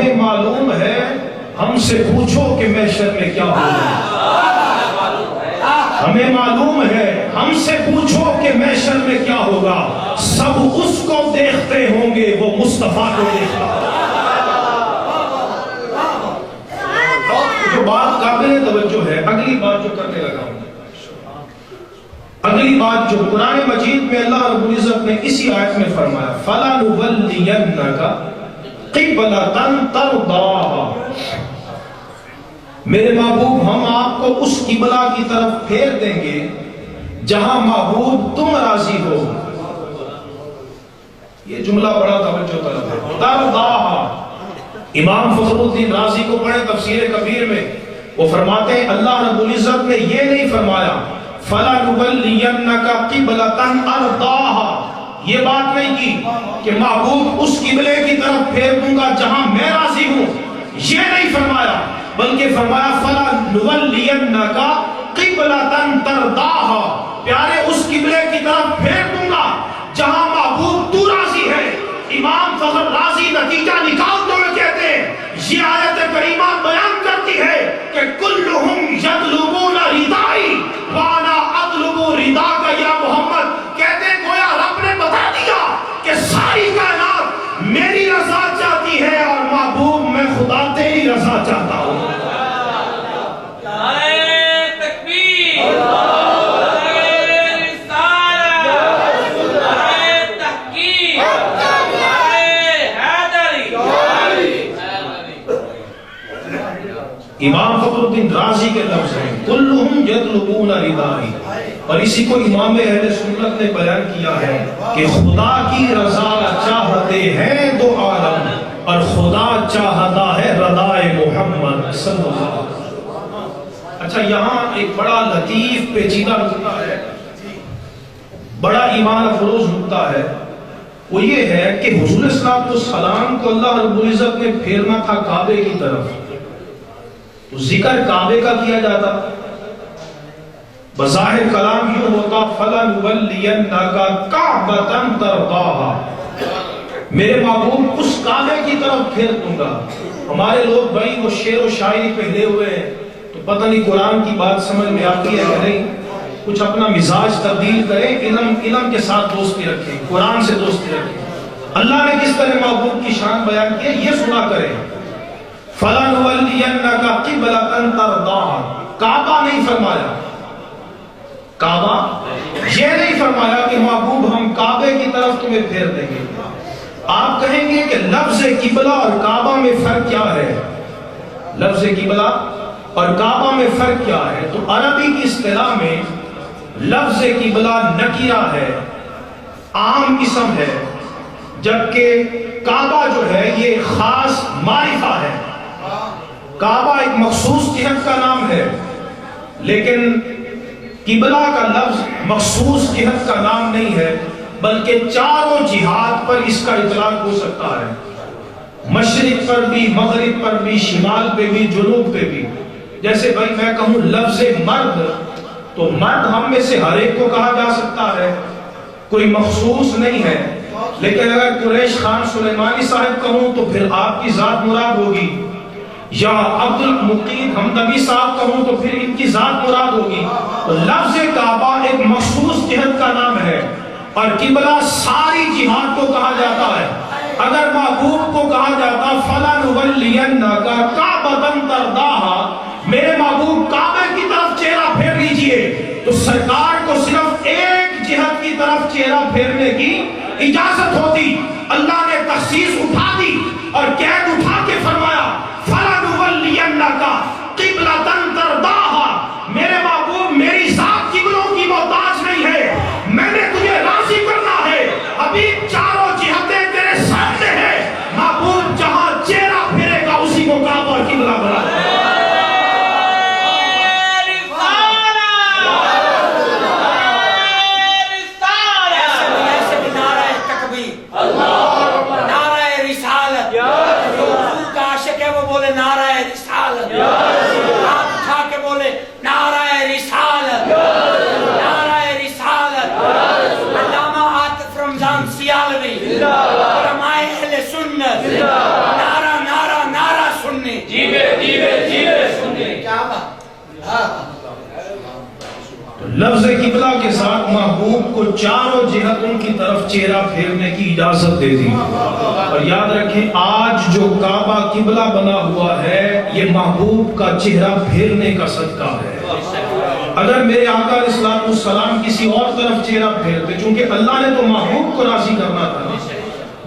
ہمیں معلوم ہے، ہم سے پوچھو کہ محشر میں کیا ہوگا۔ ہمیں معلوم ہے، ہم سے پوچھو کہ محشر میں کیا ہوگا۔ سب اس کو دیکھتے ہوں گے، وہ مصطفیٰ کو دیکھتا ہوگا۔ جو بات قابل توجہ ہے، اگلی بات جو کرنے لگا ہوں، اگلی بات جو قرآن مجید میں اللہ رب العزت نے اسی آیت میں فرمایا، فَلَنُوَلِّيَنَّكَ قِبْلَةً تَرْضَاهَا، میرے محبوب ہم آپ کو اس قبلہ کی طرف پھیر دیں گے جہاں محبوب تم راضی ہو۔ یہ جملہ بڑا توجہ طلب ہے، تَرْضَاهَا۔ امام فخر الدین رازی کو پڑھیں تفسیر کبیر میں، وہ فرماتے ہیں اللہ رب العزت نے یہ نہیں فرمایا فَلَنُوَلِّيَنَّكَ قِبْلَةً أَرْضَاهَا، یہ بات نہیں کی کہ محبوب اس قبلے کی طرف پھیر دوں گا جہاں میں راضی ہوں، یہ نہیں فرمایا، بلکہ فرمایا فَلَنُوَلِّيَنَّكَ قِبْلَةً تَرْضَاهَا، پیارے اس قبلے کی طرف پھیر دوں گا جہاں محبوب تو راضی ہے۔ امام فخر رازی نتیجہ نکالتے ہوئے کہتے ہیں یہ آیت کریمہ بیان کرتی ہے کہ کلہم یطلبون ردائی وانا اطلب رداک یا محمد، کہتے ہیں گویا رب نے بتا دیا کہ ساری کائنات میری رضا چاہتی ہے اور محبوب میں خدا تیری رضا چاہتا ہوں۔ امام فخر الدین رازی کے لفظ ہیں کلہم یطلبون ردائی، اور اسی کو امام اہل سنت نے بیان کیا ہے کہ خدا کی رضا چاہتے ہیں دو عالم، اور خدا چاہتا ہے رضائے محمد صلی اللہ علیہ وسلم۔ اچھا یہاں ایک بڑا لطیف پیچیدہ نکتہ ہے، بڑا ایمان افروز نکتہ ہے، وہ یہ ہے کہ حضور صلی اللہ علیہ وسلم کو اللہ رب العزت نے پھیرنا تھا کعبے کی طرف، تو ذکر کعبے کا کیا جاتا، بظاہر کلام یوں ہوتا فَلَنُوَلِّيَنَّكَ كَعْبَةً تَرْضَاهَا، میرے محبوب اس کعبے کی طرف پھیر دوں گا۔ ہمارے لوگ بھائی وہ شعر و شاعری پہلے ہوئے ہیں تو پتہ نہیں قرآن کی بات سمجھ میں آتی ہے کہ نہیں، کچھ اپنا مزاج تبدیل کریں، علم کے ساتھ دوستی رکھیں، قرآن سے دوستی رکھیں۔ اللہ نے کس طرح محبوب کی شان بیان کی ہے یہ سنا کریں۔ فَلَنُوَلِّيَنَّكَ قِبْلَةً تَرْضَاهَا، کعبہ نہیں فرمایا، کعبہ یہ نہیں فرمایا کہ محبوب ہم کعبے کی طرف تمہیں پھیر دیں گے۔ آپ کہیں گے کہ لفظ قبلہ اور کعبہ میں فرق کیا ہے؟ لفظ قبلہ اور کعبہ میں فرق کیا ہے؟ تو عربی کی اصطلاح میں لفظ قبلہ نکرہ ہے، عام اسم ہے، جبکہ کعبہ جو ہے یہ خاص معرفہ ہے۔ کعبہ ایک مخصوص جہت کا نام ہے، لیکن قبلہ کا لفظ مخصوص جہت کا نام نہیں ہے، بلکہ چاروں جہات پر اس کا اطلاق ہو سکتا ہے، مشرق پر بھی، مغرب پر بھی، شمال پہ بھی، جنوب پہ بھی۔ جیسے بھائی میں کہوں لفظ مرد، تو مرد ہم میں سے ہر ایک کو کہا جا سکتا ہے، کوئی مخصوص نہیں ہے، لیکن اگر قریش خان سلیمانی صاحب کہوں تو پھر آپ کی ذات مراد ہوگی، یا عبد المقید حمدوی صاحب کہوں تو پھر ان کی ذات مراد ہوگی۔ تو لفظ کعبہ ایک مخصوص جہت کا نام ہے، اور قبلہ ساری جہات کو کہا جاتا ہے۔ اگر محبوب کو کہا جاتا فَلَنُوَلِّيَنَّكَ كَعْبَةً تَرْضَاهَا، میرے محبوب کعبے کی طرف چہرہ پھیر لیجئے، تو سرکار کو صرف ایک جہت کی طرف چہرہ پھیرنے کی اجازت ہوتی۔ اللہ نے تخصیص اٹھا دی اور قید اٹھا کے فرمایا فَلَنُوَلِّيَنَّكَ قِبْلَةً تَرْضَاهَا، میرے محبوب میری ذات قبلوں کی محتاج نہیں ہے، میں نے تجھے راضی کرنا ہے، ابھی چاروں جہتیں تیرے سامنے ہیں، محبوب جہاں چہرہ پھیرے گا اسی کو کعبہ اور قبلہ بنا دے۔ محبوب کو چاروں جہتوں کی طرف چہرہ پھیرنے کی اجازت دے دی. اور یاد رکھیں آج جو کعبہ قبلہ بنا ہوا ہے یہ محبوب کا چہرہ پھیرنے کا صدقہ ہے. اگر میرے آقا علیہ الصلوۃ والسلام کسی اور طرف چہرہ پھیرتے، چونکہ اللہ نے تو محبوب کو راضی کرنا تھا،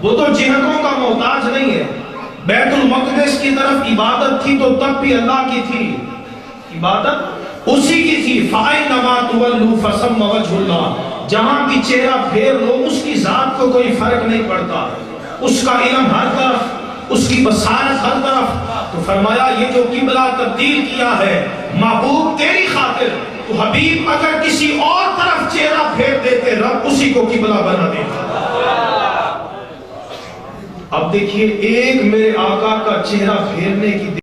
وہ تو جہتوں کا محتاج نہیں ہے. بیت المقدس کی طرف عبادت تھی تو تب بھی اللہ کی تھی، عبادت اسی کی تھی. فَأَيْنَمَا تُوَلُّوا فَثَمَّ وَجْهُ اللَّهِ، جہاں بھی چہرہ پھیر لو اس کی ذات کو کوئی فرق نہیں پڑتا، اس کا علم ہر طرف، اس کی بصارت ہر طرف. تو فرمایا یہ جو قبلہ تبدیل کیا ہے محبوب تیری خاطر، تو حبیب اگر کسی اور طرف چہرہ پھیر دیتے رب اسی کو قبلہ بنا دیتا. اب دیکھیے ایک میرے آقا کا چہرہ پھیرنے کی